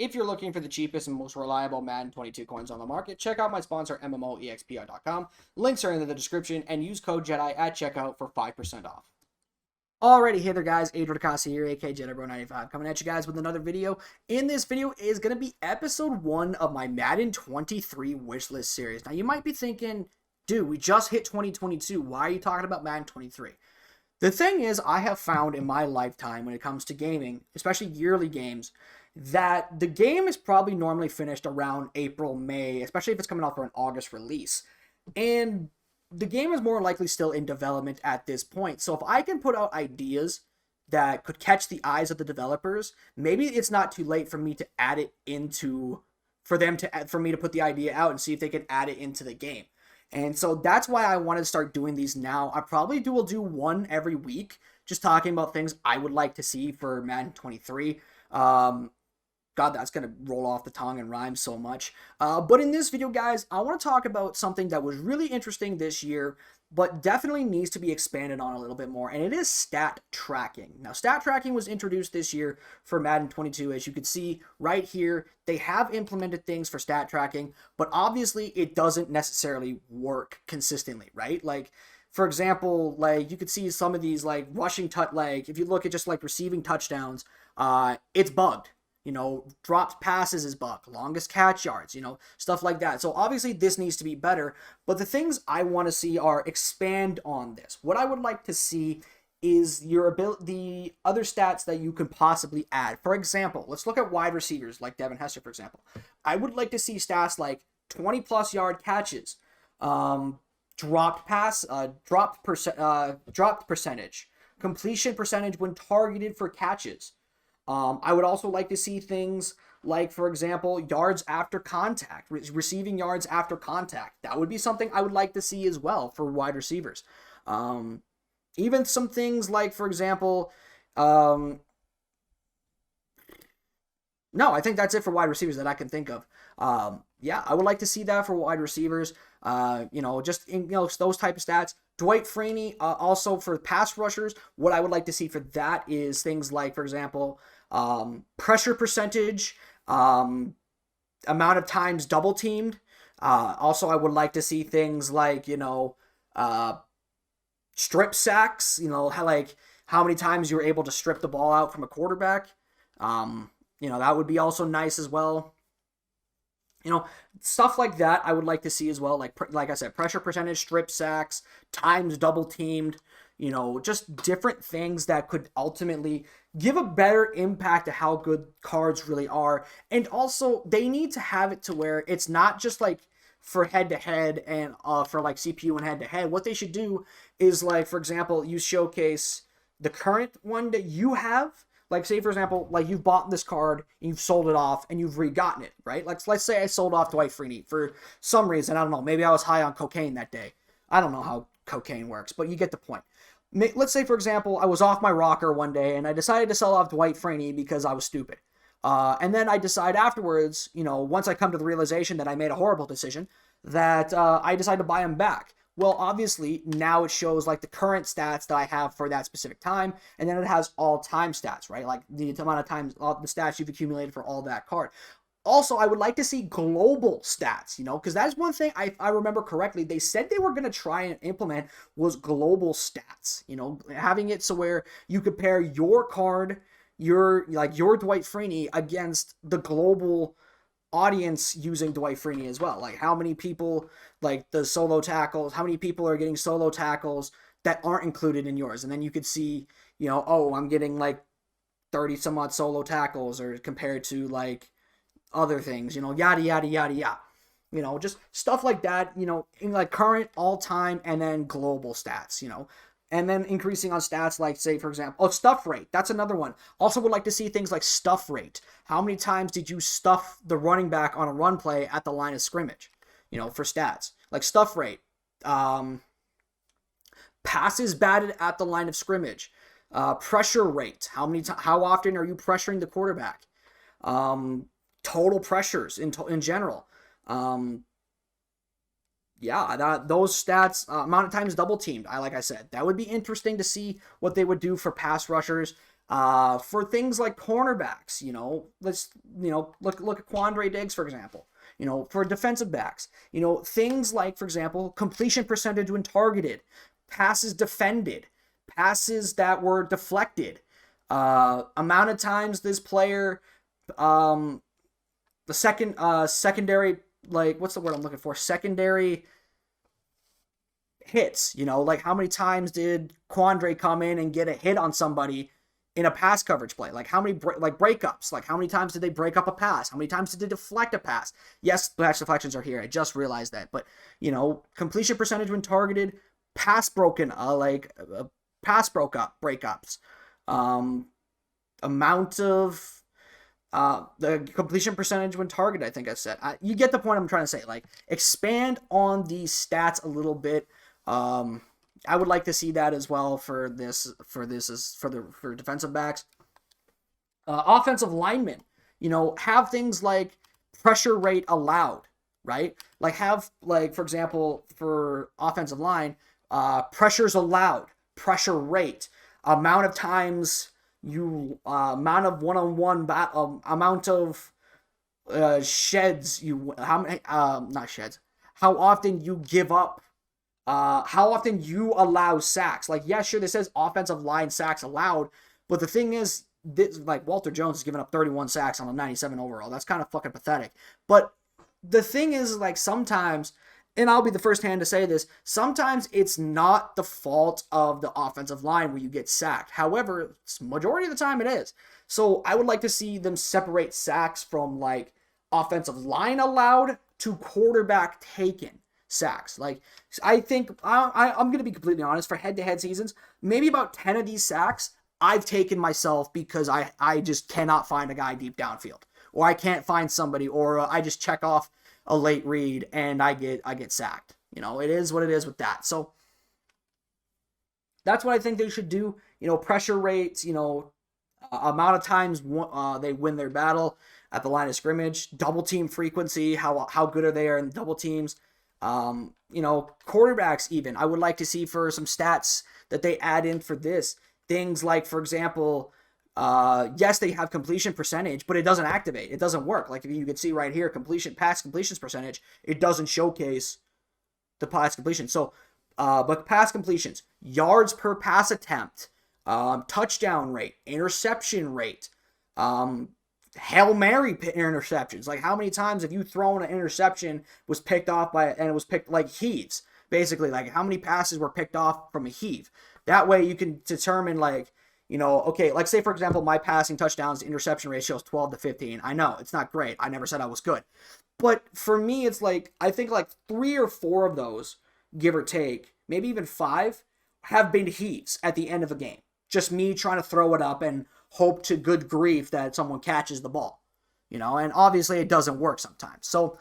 If you're looking for the cheapest and most reliable Madden 22 coins on the market, check out my sponsor, MMOEXPR.com. Links are in the description, and use code JEDI at checkout for 5% off. Alrighty, hey there guys, Adrian Acasa here, aka JediBro95, coming at you guys with another video. In this video is going to be episode 1 of my Madden 23 wishlist series. Now you might be thinking, dude, we just hit 2022, why are you talking about Madden 23? The thing is, I have found in my lifetime when it comes to gaming, especially yearly games, that the game is probably normally finished around April, May, especially if it's coming out for an August release. And the game is more likely still in development at this point. So if I can put out ideas that could catch the eyes of the developers, maybe it's not too late for me to add it into, for me to put the idea out and see if they can add it into the game. And so that's why I wanted to start doing these now. I probably will do one every week, just talking about things I would like to see for Madden 23. God, that's going to roll off the tongue and rhyme so much. But in this video, guys, I want to talk about something that was really interesting this year, but definitely needs to be expanded on a little bit more, and it is stat tracking. Now, stat tracking was introduced this year for Madden 22. As you can see right here, they have implemented things for stat tracking, but obviously it doesn't necessarily work consistently, right? Like, for example, like you could see some of these like rushing like if you look at just like receiving touchdowns, it's bugged. You know, dropped passes is bugged, longest catch yards, you know, stuff like that. So obviously this needs to be better, but the things I want to see are expand on this. What I would like to see is your ability, the other stats that you can possibly add. For example, let's look at wide receivers like Devin Hester, for example. I would like to see stats like 20 plus yard catches, dropped percentage, completion percentage when targeted for catches. I would also like to see things like, for example, yards after contact, receiving yards after contact. That would be something I would like to see as well for wide receivers. Even some things like, for example, no, I think that's it for wide receivers that I can think of. Yeah, I would like to see that for wide receivers. You know, just those type of stats. Dwight Freeney, also for pass rushers, what I would like to see for that is things like, for example, pressure percentage, amount of times double teamed. Also, I would like to see things like, you know, strip sacks, you know, how many times you were able to strip the ball out from a quarterback. You know, that would be also nice as well. You know, stuff like that I would like to see as well. Like I said, pressure percentage, strip sacks, times double teamed, you know, just different things that could ultimately give a better impact to how good cards really are. And also, they need to have it to where it's not just like for head-to-head and for like CPU and head-to-head. What they should do is, like, for example, you showcase the current one that you have. Like, say, for example, like you've bought this card, you've sold it off, and you've re-gotten it, right? Like, let's say I sold off Dwight Freeney for some reason. I don't know. Maybe I was high on cocaine that day. I don't know how cocaine works, but you get the point. Let's say, for example, I was off my rocker one day, and I decided to sell off Dwight Freeney because I was stupid. And then I decide afterwards, you know, once I come to the realization that I made a horrible decision, that I decide to buy him back. Well, obviously, now it shows like the current stats that I have for that specific time, and then it has all-time stats, right? Like the amount of times, the stats you've accumulated for all that card. Also, I would like to see global stats, you know, because that's one thing I remember correctly. They said they were going to try and implement was global stats, you know, having it so where you compare your card, your Dwight Freeney against the global audience using Dwight Freeney as well. Like how many people, like the solo tackles, how many people are getting solo tackles that aren't included in yours. And then you could see, you know, oh, I'm getting like 30 some odd solo tackles or compared to like other things, you know, yada, yada, yada, yada. You know, just stuff like that, you know, in like current, all time, and then global stats, you know. And then increasing on stats like, say, for example, stuff rate. That's another one. Also would like to see things like stuff rate. How many times did you stuff the running back on a run play at the line of scrimmage? You know, for stats. Like stuff rate. Passes batted at the line of scrimmage. Pressure rate. How often are you pressuring the quarterback? Total pressures in general. Yeah, those stats, amount of times double teamed, like I said, that would be interesting to see what they would do for pass rushers. For things like cornerbacks, let's look at Quandre Diggs, for example. For defensive backs, things like, for example, completion percentage when targeted, passes defended, passes that were deflected, amount of times this player, the secondary, like, what's the word I'm looking for? Secondary hits, like how many times did Quandre come in and get a hit on somebody in a pass coverage play? Like how many breakups? Like how many times did they break up a pass? How many times did they deflect a pass? Yes, pass deflections are here. I just realized that. But, completion percentage when targeted, pass broken, pass breakups, amount of the completion percentage when targeted, I think I said. You get the point I'm trying to say. Like, expand on these stats a little bit. I would like to see that as well for defensive backs. Offensive linemen, have things like pressure rate allowed, right? Like for example, for offensive line, pressures allowed, pressure rate, amount of times amount of one-on-one amount of sheds not sheds, how often you give up, how often you allow sacks. Like, yeah, sure, this says offensive line sacks allowed, but the thing is, like, Walter Jones has given up 31 sacks on a 97 overall. That's kind of fucking pathetic. But the thing is, like, sometimes, and I'll be the first hand to say this, sometimes it's not the fault of the offensive line where you get sacked. However, majority of the time it is. So I would like to see them separate sacks from, like, offensive line allowed to quarterback taken sacks. Like, I think I'm going to be completely honest, for head-to-head seasons, maybe about 10 of these sacks I've taken myself because I just cannot find a guy deep downfield, or I can't find somebody, or I just check off a late read and I get sacked. It is what it is with that. So that's what I think they should do. Pressure rates, amount of times they win their battle at the line of scrimmage, double team frequency, how good are they in double teams. Quarterbacks even, I would like to see for some stats that they add in for this. Things like, for example, yes, they have completion percentage, but it doesn't activate. It doesn't work. Like, if you can see right here, pass completions percentage, it doesn't showcase the pass completion. So, but pass completions, yards per pass attempt, touchdown rate, interception rate, Hail Mary interceptions. Like, how many times have you thrown an interception, was picked off and it was picked, like, heaves? Basically, like, how many passes were picked off from a heave? That way you can determine, like, okay, like, say, for example, my passing touchdowns to interception ratio is 12 to 15. I know, it's not great. I never said I was good. But for me, it's like, I think like 3 or 4 of those, give or take, maybe even 5, have been heaves at the end of a game. Just me trying to throw it up and hope to good grief that someone catches the ball. And obviously it doesn't work sometimes. So,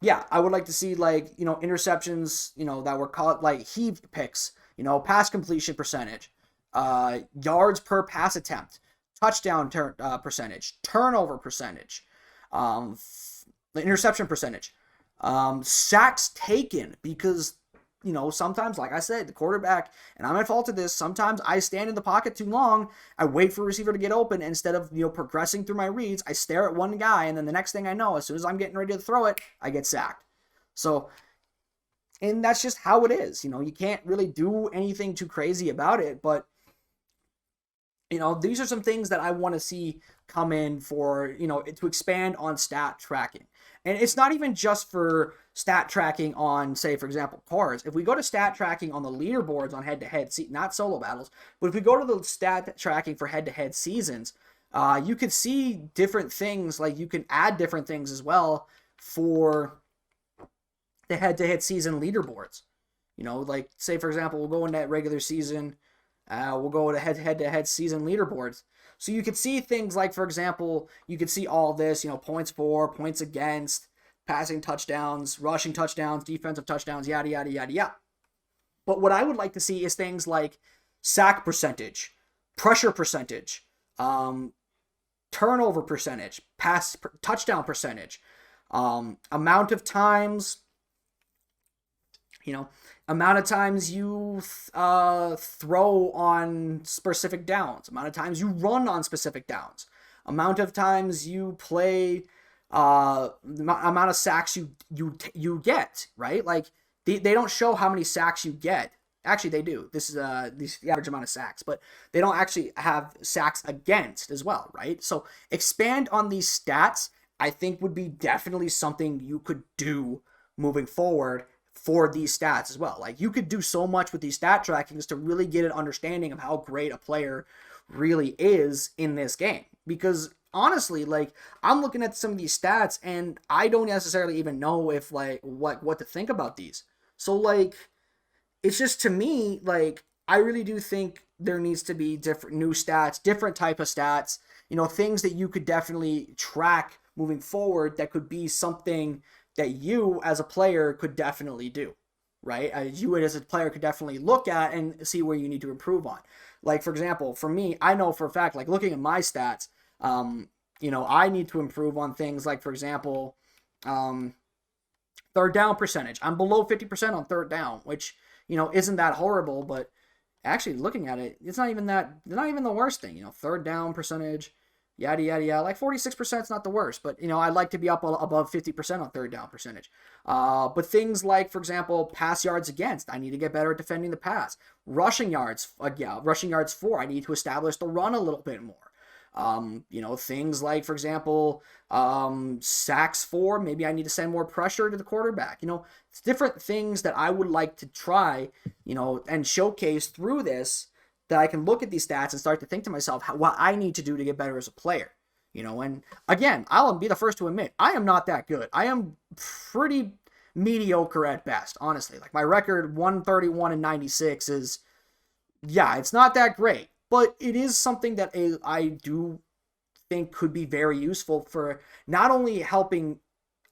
yeah, I would like to see, like, interceptions, that were called, like, heave picks, pass completion percentage, yards per pass attempt, touchdown percentage, turnover percentage, the interception percentage, sacks taken, because, sometimes, like I said, the quarterback, and I'm at fault of this, sometimes I stand in the pocket too long, I wait for a receiver to get open, instead of, progressing through my reads, I stare at one guy, and then the next thing I know, as soon as I'm getting ready to throw it, I get sacked. So, and that's just how it is. You can't really do anything too crazy about it, but, these are some things that I want to see come in for, to expand on stat tracking. And it's not even just for stat tracking on, say, for example, cars. If we go to stat tracking on the leaderboards on head-to-head, not solo battles, but if we go to the stat tracking for head-to-head seasons, you can see different things. Like, you can add different things as well for the head-to-head season leaderboards. Like, say, for example, we'll go into that regular season, we'll go to head-to-head season leaderboards. So you could see things like, for example, you could see all this, points for, points against, passing touchdowns, rushing touchdowns, defensive touchdowns, yada, yada, yada, yada. But what I would like to see is things like sack percentage, pressure percentage, turnover percentage, touchdown percentage, amount of times, amount of times you throw on specific downs, amount of times you run on specific downs, amount of times you play, the amount of sacks you get, right? Like they don't show how many sacks you get. Actually, they do. This is the average amount of sacks, but they don't actually have sacks against as well, right? So expand on these stats, I think would be definitely something you could do moving forward for these stats as well. Like you could do so much with these stat trackings to really get an understanding of how great a player really is in this game. Because honestly, like I'm looking at some of these stats and I don't necessarily even know if like what to think about these. So like it's just to me, like, I really do think there needs to be different new stats, different type of stats, things that you could definitely track moving forward that could be something that you as a player could definitely do, right? You as a player could definitely look at and see where you need to improve on. Like, for example, for me, I know for a fact, like looking at my stats, I need to improve on things like, for example, third down percentage. I'm below 50% on third down, which isn't that horrible, but actually looking at it, it's not even the worst thing. Third down percentage, yada yada yada. Like 46% is not the worst, but I'd like to be up above 50% on third down percentage. But things like, for example, pass yards against, I need to get better at defending the pass. Rushing yards, rushing yards for, I need to establish the run a little bit more. Things like, for example, sacks for, maybe I need to send more pressure to the quarterback. It's different things that I would like to try, and showcase through this, that I can look at these stats and start to think to myself what I need to do to get better as a player. And again, I'll be the first to admit, I am not that good. I am pretty mediocre at best, honestly. Like my record 131-96 is, yeah, it's not that great. But it is something that I do think could be very useful for not only helping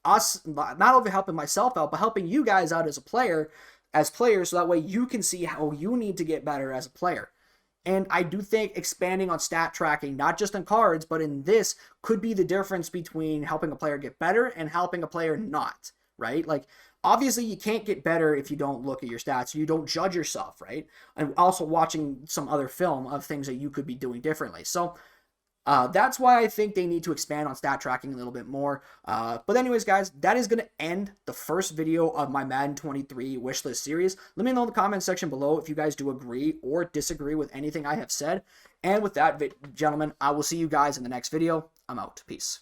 us, not only helping myself out, but helping you guys out as players, so that way you can see how you need to get better as a player. And I do think expanding on stat tracking, not just on cards, but in this, could be the difference between helping a player get better and helping a player not, right? Like, obviously, you can't get better if you don't look at your stats. You don't judge yourself, right? And also watching some other film of things that you could be doing differently. So that's why I think they need to expand on stat tracking a little bit more. But anyways, guys, that is going to end the first video of my Madden 23 wishlist series. Let me know in the comment section below if you guys do agree or disagree with anything I have said. And with that, gentlemen, I will see you guys in the next video. I'm out. Peace.